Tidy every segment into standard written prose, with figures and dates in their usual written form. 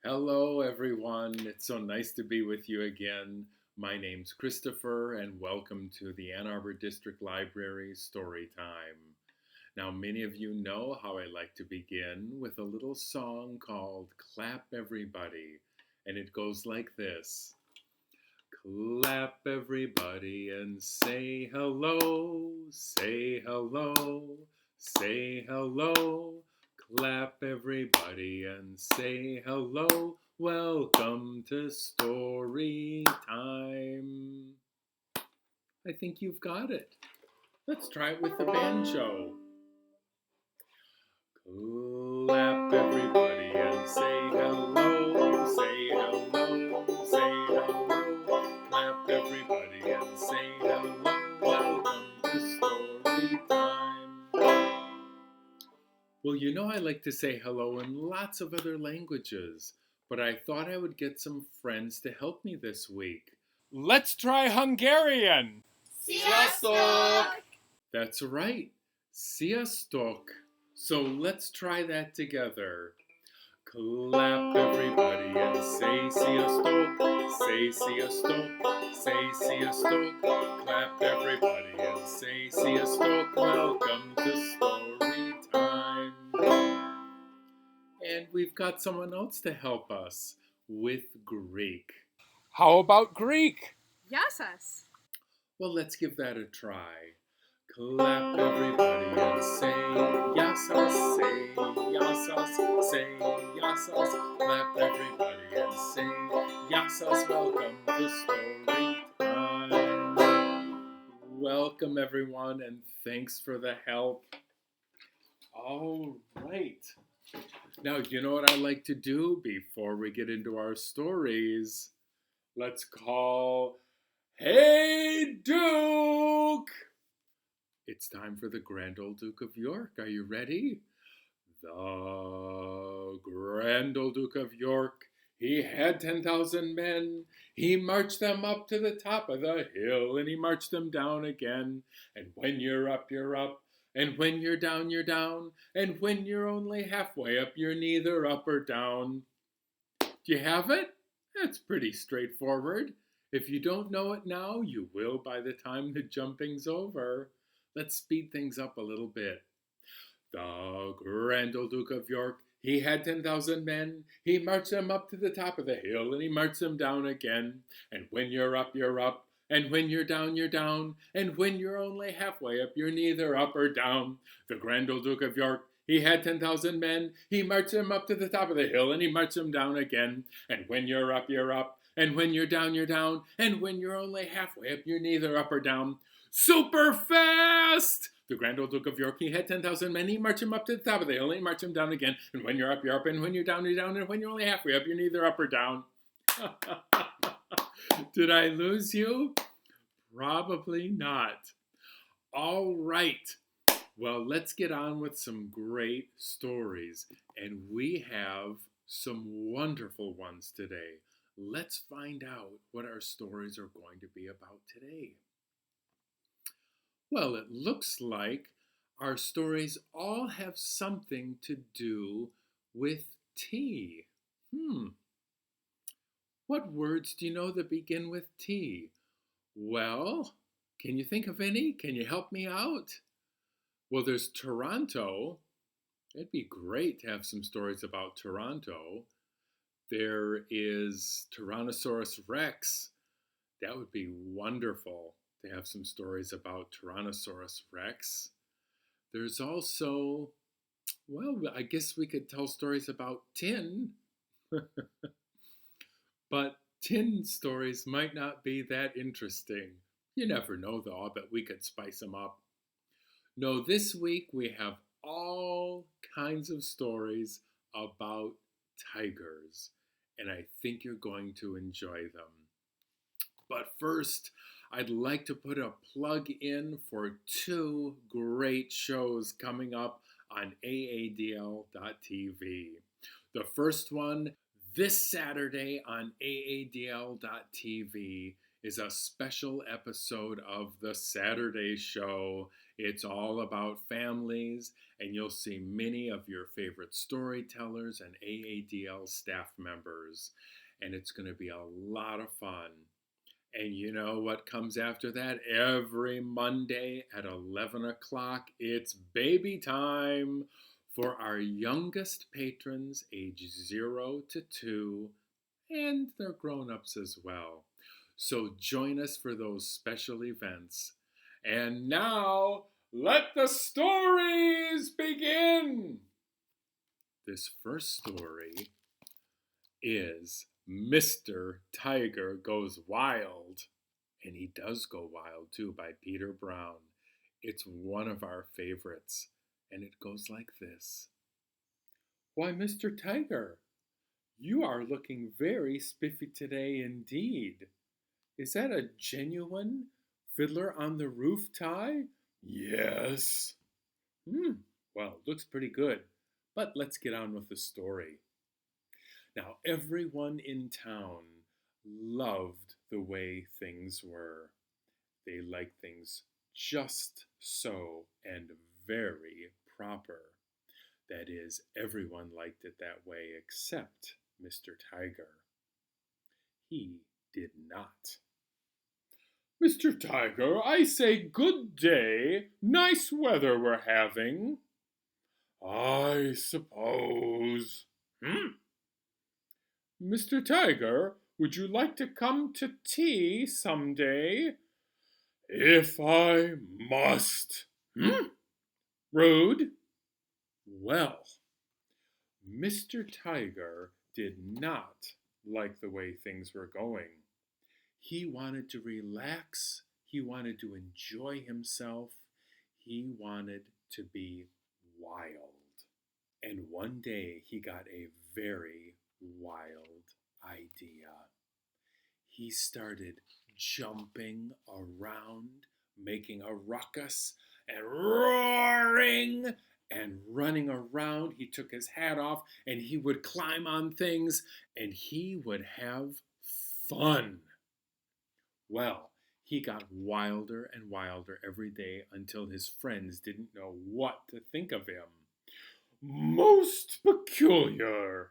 Hello, everyone. It's so nice to be with you again. My name's Christopher, and welcome to the Ann Arbor District Library Storytime. Now, many of you know how I like to begin with a little song called Clap Everybody, and it goes like this. Clap everybody and say hello, say hello, say hello. Clap everybody and say hello. Welcome to story time. I think you've got it. Let's try it with the banjo. Clap everybody and say hello, say hello, say hello. Clap everybody and say hello. Welcome to story time. Well, you know I like to say hello in lots of other languages, but I thought I would get some friends to help me this week. Let's try Hungarian. Sziasztok! That's right. Sziasztok. So let's try that together. Clap everybody and say sziasztok, say sziasztok, say sziasztok. Clap everybody and say sziasztok. Welcome to story time. And we've got someone else to help us with Greek. How about Greek? Yasas! Well, let's give that a try. Clap everybody and say yasas, say yasas, say yasas. Clap everybody and say yasas. Welcome to story time. Welcome everyone and thanks for the help. All right. Now, you know what I like to do before we get into our stories? Let's call Hey Duke! It's time for the Grand Old Duke of York. Are you ready? The Grand Old Duke of York, he had 10,000 men. He marched them up to the top of the hill, and he marched them down again. And when you're up, you're up. And when you're down, you're down. And when you're only halfway up, you're neither up or down. Do you have it? That's pretty straightforward. If you don't know it now, you will by the time the jumping's over. Let's speed things up a little bit. The Grand Old Duke of York, he had 10,000 men. He marched them up to the top of the hill, and he marched them down again. And when you're up, you're up. And when you're down, you're down. And when you're only halfway up, you're neither up or down. The Grand Old Duke of York, he had 10,000 men. He marched them up to the top of the hill, and he marched them down again. And when you're up, you're up. And when you're down, you're down. And when you're only halfway up, you're neither up or down. Super fast! The Grand Old Duke of York, he had 10,000 men. He marched them up to the top of the hill, and he marched them down again. And when you're up, you're up. And when you're down, you're down. And when you're only halfway up, you're neither up or down. Did I lose you? Probably not. All right. Well, let's get on with some great stories. And we have some wonderful ones today. Let's find out what our stories are going to be about today. Well, it looks like our stories all have something to do with tea. What words do you know that begin with T? Well, can you think of any? Can you help me out? Well, there's Toronto. It'd be great to have some stories about Toronto. There is Tyrannosaurus Rex. That would be wonderful to have some stories about Tyrannosaurus Rex. There's also, well, I guess we could tell stories about tin. But tin stories might not be that interesting. You never know, though. I bet we could spice them up. No, this week we have all kinds of stories about tigers, and I think you're going to enjoy them. But first, I'd like to put a plug in for two great shows coming up on AADL.tv. The first one, this Saturday on AADL.tv, is a special episode of the Saturday Show. It's all about families, and you'll see many of your favorite storytellers and AADL staff members. And it's going to be a lot of fun. And you know what comes after that? Every Monday at 11 o'clock, it's baby time for our youngest patrons, age 0 to 2, and their grown-ups as well. So join us for those special events. And now, let the stories begin! This first story is Mr. Tiger Goes Wild. And he does go wild too, by Peter Brown. It's one of our favorites. And it goes like this. Why, Mr. Tiger, you are looking very spiffy today indeed. Is that a genuine Fiddler on the Roof tie? Yes. Well, looks pretty good. But let's get on with the story. Now, everyone in town loved the way things were. They liked things just so and very proper. That is, everyone liked it that way except Mr. Tiger. He did not. Mr. Tiger, I say good day. Nice weather we're having. I suppose. Mr. Tiger, would you like to come to tea someday? If I must. Rude. Well, Mr. Tiger did not like the way things were going. He wanted to relax. He wanted to enjoy himself. He wanted to be wild. And one day he got a very wild idea. He started jumping around, making a ruckus, and roaring and running around. He took his hat off and he would climb on things and he would have fun. Well, he got wilder and wilder every day until his friends didn't know what to think of him. Most peculiar.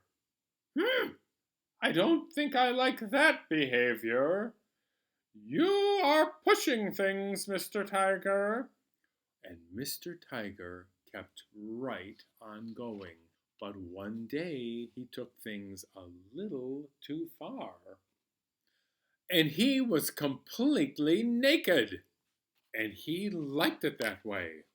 I don't think I like that behavior. You are pushing things, Mr. Tiger. And Mr. Tiger kept right on going. But one day he took things a little too far. And he was completely naked. And he liked it that way.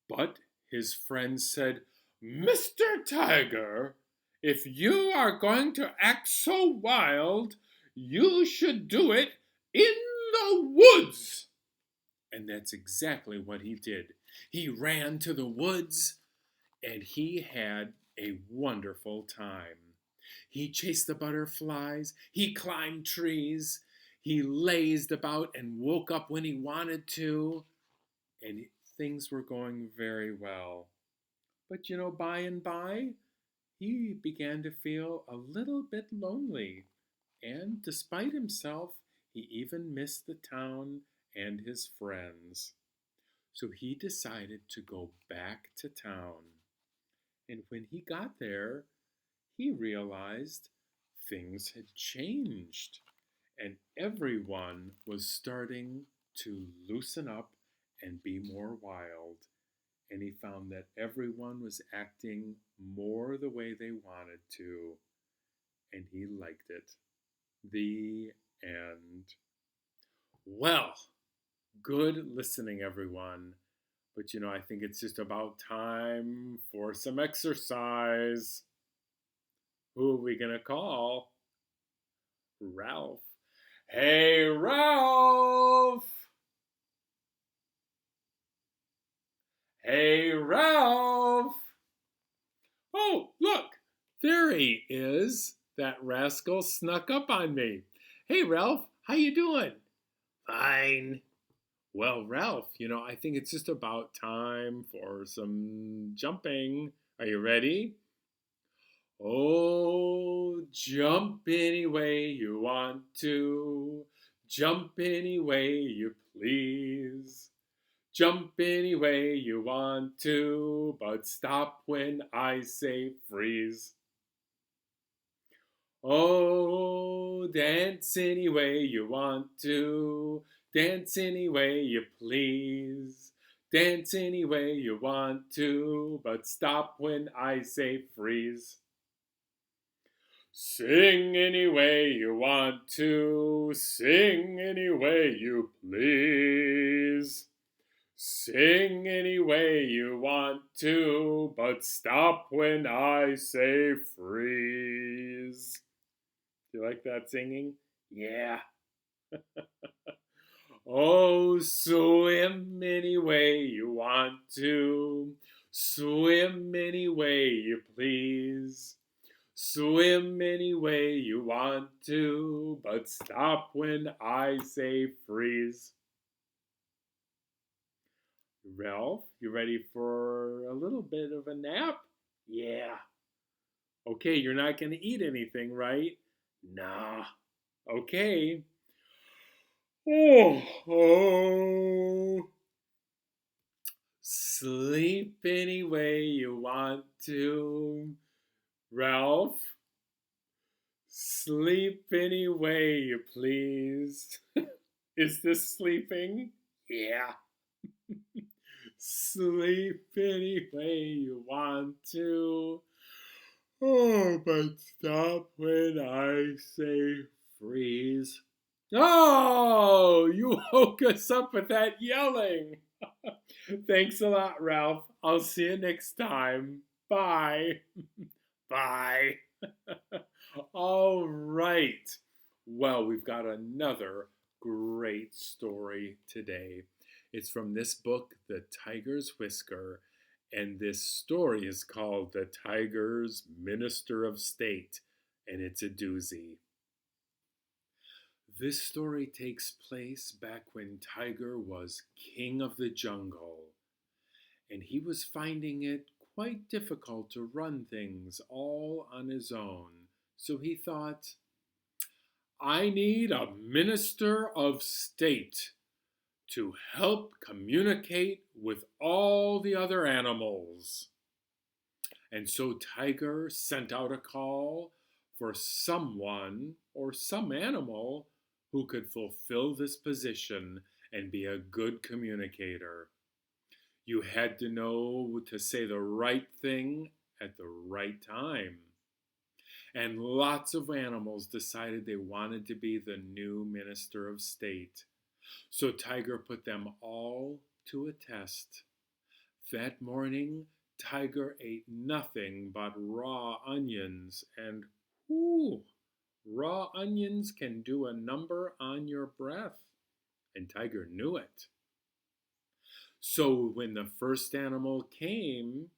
But his friends said, Mr. Tiger, if you are going to act so wild, you should do it in the woods. And that's exactly what he did. He ran to the woods and he had a wonderful time. He chased the butterflies, he climbed trees, he lazed about and woke up when he wanted to, and things were going very well. But by and by, he began to feel a little bit lonely, and despite himself, he even missed the town and his friends. So he decided to go back to town. And when he got there, he realized things had changed, and everyone was starting to loosen up and be more wild. And he found that everyone was acting more the way they wanted to, and he liked it. The end. Well, good listening, everyone. But I think it's just about time for some exercise. Who are we going to call? Ralph. Hey, Ralph! Hey, Ralph! Oh, look, there he is. That rascal snuck up on me. Hey, Ralph, how you doing? Fine. Well, Ralph, I think it's just about time for some jumping. Are you ready? Oh, jump any way you want to. Jump any way you please. Jump any way you want to, but stop when I say freeze. Oh, dance any way you want to, dance any way you please. Dance any way you want to, but stop when I say freeze. Sing any way you want to, sing any way you please. Sing any way you want to, but stop when I say freeze. Do you like that singing? Yeah. Oh, swim any way you want to. Swim any way you please. Swim any way you want to, but stop when I say freeze. Ralph, you ready for a little bit of a nap? Yeah. Okay, you're not going to eat anything, right? Nah. Okay. Oh. Sleep any way you want to. Ralph, sleep any way you please. Is this sleeping? Yeah. Sleep any way you want to. Oh, but stop when I say freeze. Oh, you woke us up with that yelling. Thanks a lot, Ralph. I'll see you next time. Bye. Bye. All right. Well, we've got another great story today. It's from this book, The Tiger's Whisker, and this story is called The Tiger's Minister of State, and it's a doozy. This story takes place back when Tiger was king of the jungle, and he was finding it quite difficult to run things all on his own. So he thought, I need a minister of state to help communicate with all the other animals. And so Tiger sent out a call for someone or some animal who could fulfill this position and be a good communicator. You had to know to say the right thing at the right time. And lots of animals decided they wanted to be the new minister of state. So Tiger put them all to a test. That morning, Tiger ate nothing but raw onions, and raw onions can do a number on your breath. And Tiger knew it. So when the first animal came,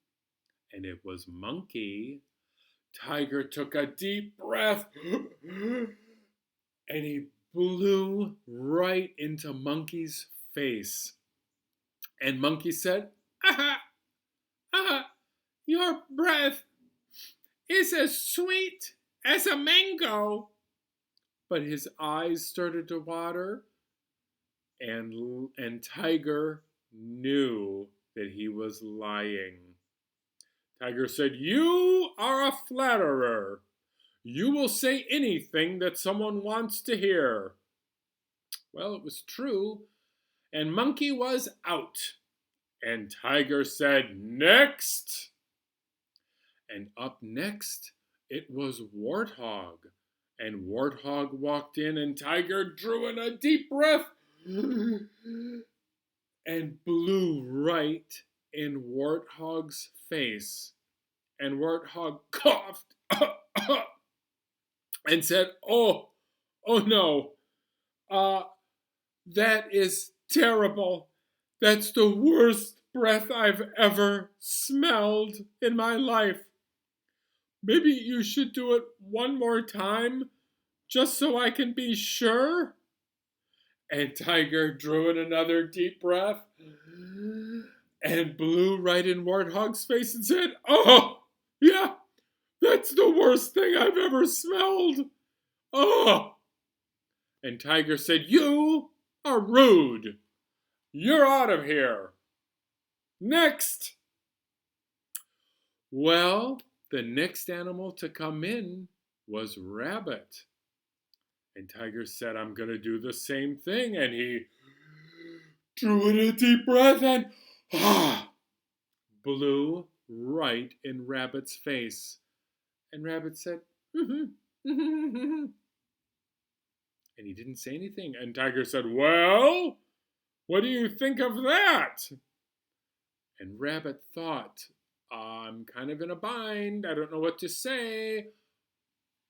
and it was Monkey, Tiger took a deep breath and he blew right into Monkey's face. And Monkey said, "Aha, aha, your breath is as sweet as a mango." But his eyes started to water, and Tiger knew that he was lying. Tiger said, "You are a flatterer. You will say anything that someone wants to hear." Well, it was true, and Monkey was out. And Tiger said, "Next." And up next, it was Warthog. And Warthog walked in, and Tiger drew in a deep breath and blew right in Warthog's face. And Warthog coughed and said, oh no, that is terrible. That's the worst breath I've ever smelled in my life. Maybe you should do it one more time, just so I can be sure." And Tiger drew in another deep breath and blew right in Warthog's face and said, "Oh, yeah, that's the worst thing I've ever smelled. Oh." And Tiger said, "You are rude. You're out of here. Next." Well, the next animal to come in was Rabbit. And Tiger said, "I'm going to do the same thing." And he drew in a deep breath and blew right in Rabbit's face. And Rabbit said, "Mm-hmm, mm-hmm." And he didn't say anything. And Tiger said, "Well, what do you think of that?" And Rabbit thought, "I'm kind of in a bind. I don't know what to say."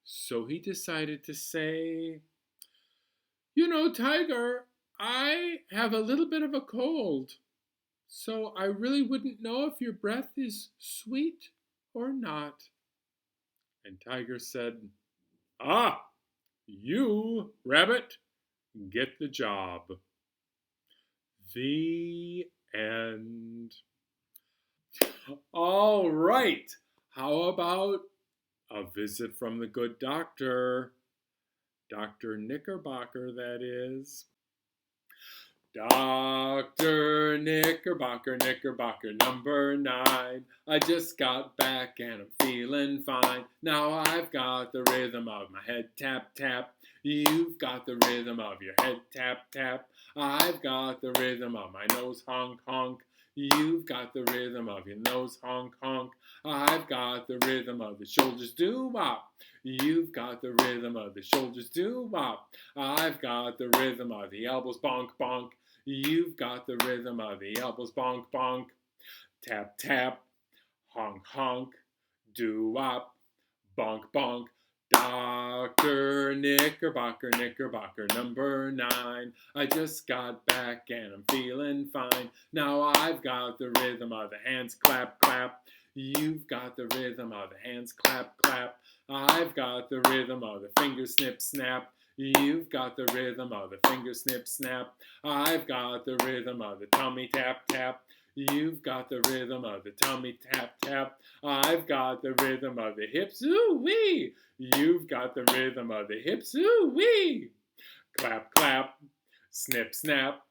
So he decided to say, "You know, Tiger, I have a little bit of a cold, so I really wouldn't know if your breath is sweet or not." And Tiger said, "Ah, you, Rabbit, get the job." The end. All right. How about a visit from the good doctor? Dr. Knickerbocker, that is. Dr. Knickerbocker, Knickerbocker number 9. I just got back and I'm feeling fine. Now I've got the rhythm of my head tap tap. You've got the rhythm of your head tap tap. I've got the rhythm of my nose honk honk. You've got the rhythm of your nose honk honk. I've got the rhythm of the shoulders do wop. You've got the rhythm of the shoulders do wop. I've got the rhythm of the elbows bonk bonk. You've got the rhythm of the elbows bonk bonk. Tap tap, honk honk, do wop, bonk bonk. Dr. Knickerbocker, Knickerbocker number 9. I just got back and I'm feeling fine. Now I've got the rhythm of the hands clap clap. You've got the rhythm of the hands clap clap. I've got the rhythm of the fingers snip snap. You've got the rhythm of the fingers snip snap. I've got the rhythm of the tummy tap tap. You've got the rhythm of the tummy tap tap. I've got the rhythm of the hips ooh wee. You've got the rhythm of the hips ooh wee. Clap clap, snip snap,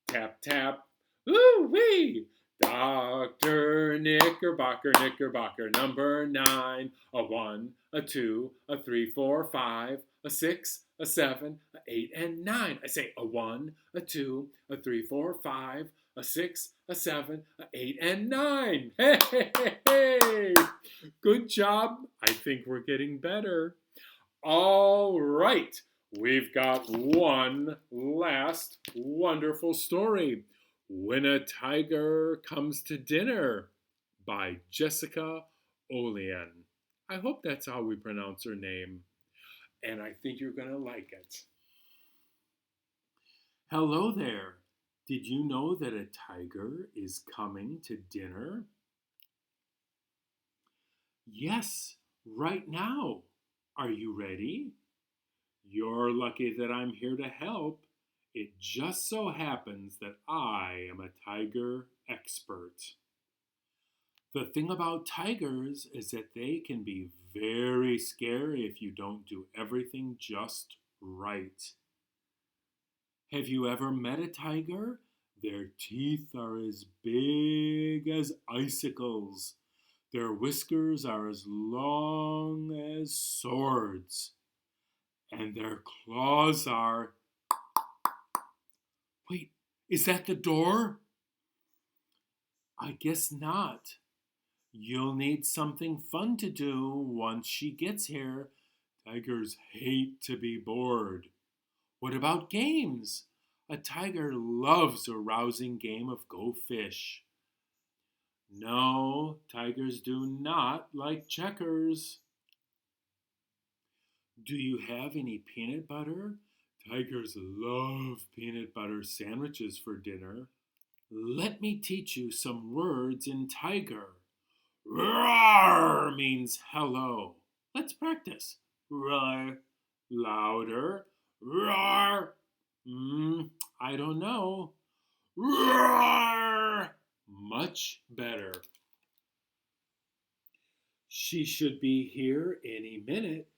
tap tap, ooh wee. Dr. Knickerbocker, Knickerbocker number 9. A 1, a 2, a 3, 4, 5, a 6, a 7, a 8, and 9. I say a 1, a 2, a 3, 4, 5, a 6, a 7, a 8, and 9. Hey, hey, hey, hey. Good job. I think we're getting better. All right. We've got one last wonderful story. When a Tiger Comes to Dinner by Jessica Olean. I hope that's how we pronounce her name, and I think you're going to like it. Hello there. Did you know that a tiger is coming to dinner? Yes, right now. Are you ready? You're lucky that I'm here to help. It just so happens that I am a tiger expert. The thing about tigers is that they can be very scary if you don't do everything just right. Have you ever met a tiger? Their teeth are as big as icicles. Their whiskers are as long as swords. And their claws are... Wait, is that the door? I guess not. You'll need something fun to do once she gets here. Tigers hate to be bored. What about games? A tiger loves a rousing game of Go Fish. No, tigers do not like checkers. Do you have any peanut butter? Tigers love peanut butter sandwiches for dinner. Let me teach you some words in tiger. Roar means hello. Let's practice. Roar. Louder. Roar. I don't know. Roar. Much better. She should be here any minute.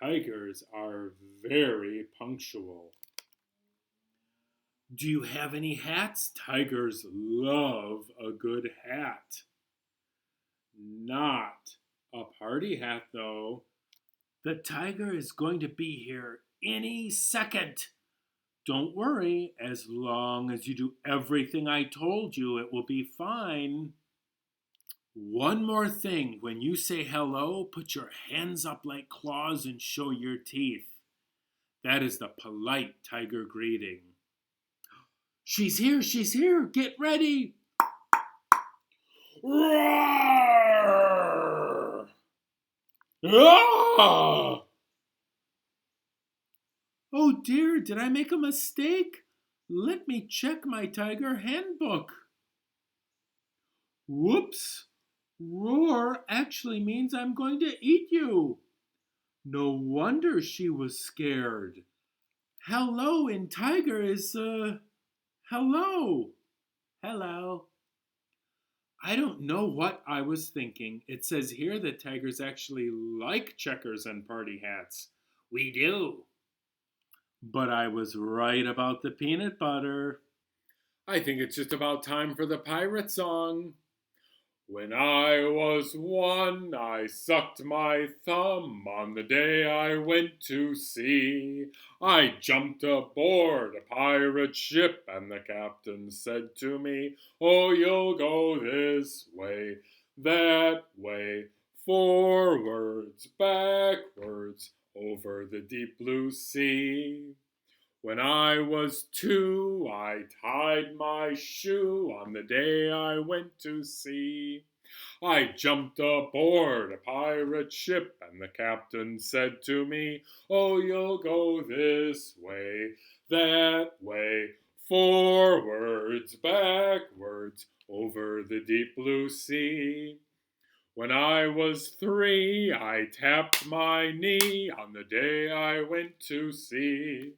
Tigers are very punctual. Do you have any hats? Tigers love a good hat. Not a party hat, though. The tiger is going to be here any second. Don't worry, as long as you do everything I told you, it will be fine. One more thing, when you say hello, put your hands up like claws and show your teeth. That is the polite tiger greeting. She's here, get ready. Roar! Ah! Oh dear, did I make a mistake? Let me check my tiger handbook. Whoops! Roar actually means I'm going to eat you. No wonder she was scared. Hello in tiger is, hello. Hello. I don't know what I was thinking. It says here that tigers actually like checkers and party hats. We do. But I was right about the peanut butter. I think it's just about time for the pirate song. When I was one, I sucked my thumb on the day I went to sea. I jumped aboard a pirate ship, and the captain said to me, "Oh, you'll go this way, that way, forwards, backwards, over the deep blue sea." When I was two, I tied my shoe on the day I went to sea. I jumped aboard a pirate ship, and the captain said to me, "Oh, you'll go this way, that way, forwards, backwards, over the deep blue sea." When I was three, I tapped my knee on the day I went to sea.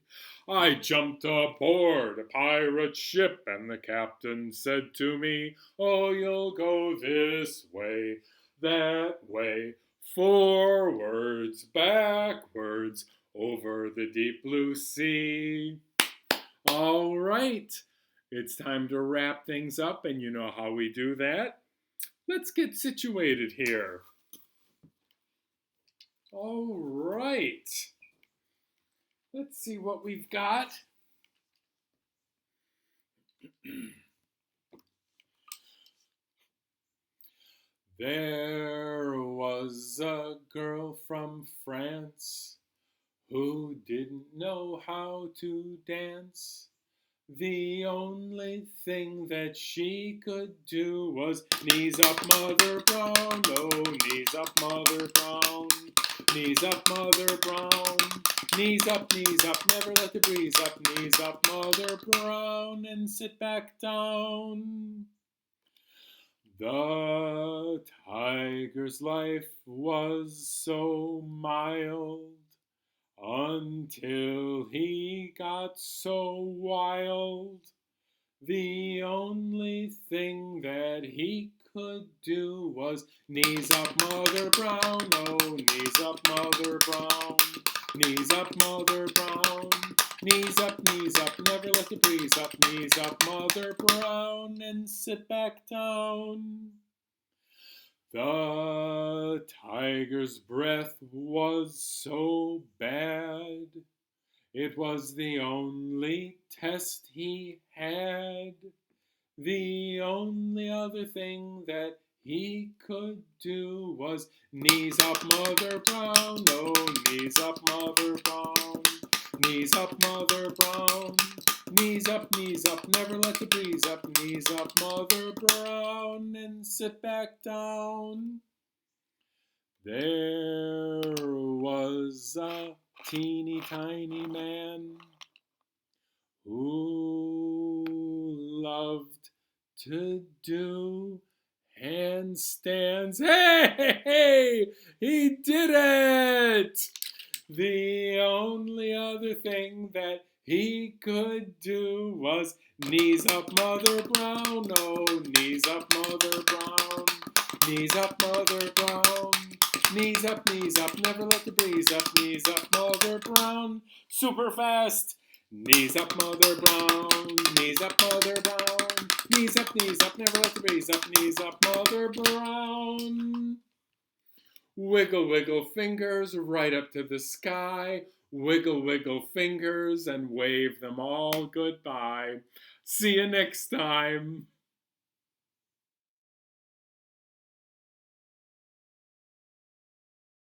I jumped aboard a pirate ship, and the captain said to me, "Oh, you'll go this way, that way, forwards, backwards, over the deep blue sea." All right, it's time to wrap things up, and you know how we do that. Let's get situated here. All right. Let's see what we've got. There was a girl from France who didn't know how to dance. The only thing that she could do was knees up, Mother Brown, oh, knees up, Mother Brown, knees up, Mother Brown, knees up, never let the breeze up, knees up, Mother Brown, and sit back down. The tiger's life was so mild until he got so wild. The only thing that he could do was knees up, Mother Brown, oh, knees up, Mother Brown, knees up, Mother Brown, knees up, never let the breeze up, knees up, Mother Brown, and sit back down. The tiger's breath was so bad, it was the only test he had. The only other thing that he could do was knees up, Mother Brown, oh, knees up, Mother Brown, knees up, Mother Brown, knees up, never let the breeze up, knees up, Mother Brown, and sit back down. There was a teeny tiny man who loved to do handstands. Hey, he did it! The only other thing that he could do was knees up, Mother Brown, oh, knees up, Mother Brown, knees up, Mother Brown, knees up, never let the breeze up, knees up, Mother Brown, super fast. Knees up, Mother Brown. Knees up, Mother Brown. Knees up, never let the breeze up. Knees up, Mother Brown. Wiggle, wiggle fingers right up to the sky. Wiggle, wiggle fingers and wave them all goodbye. See you next time.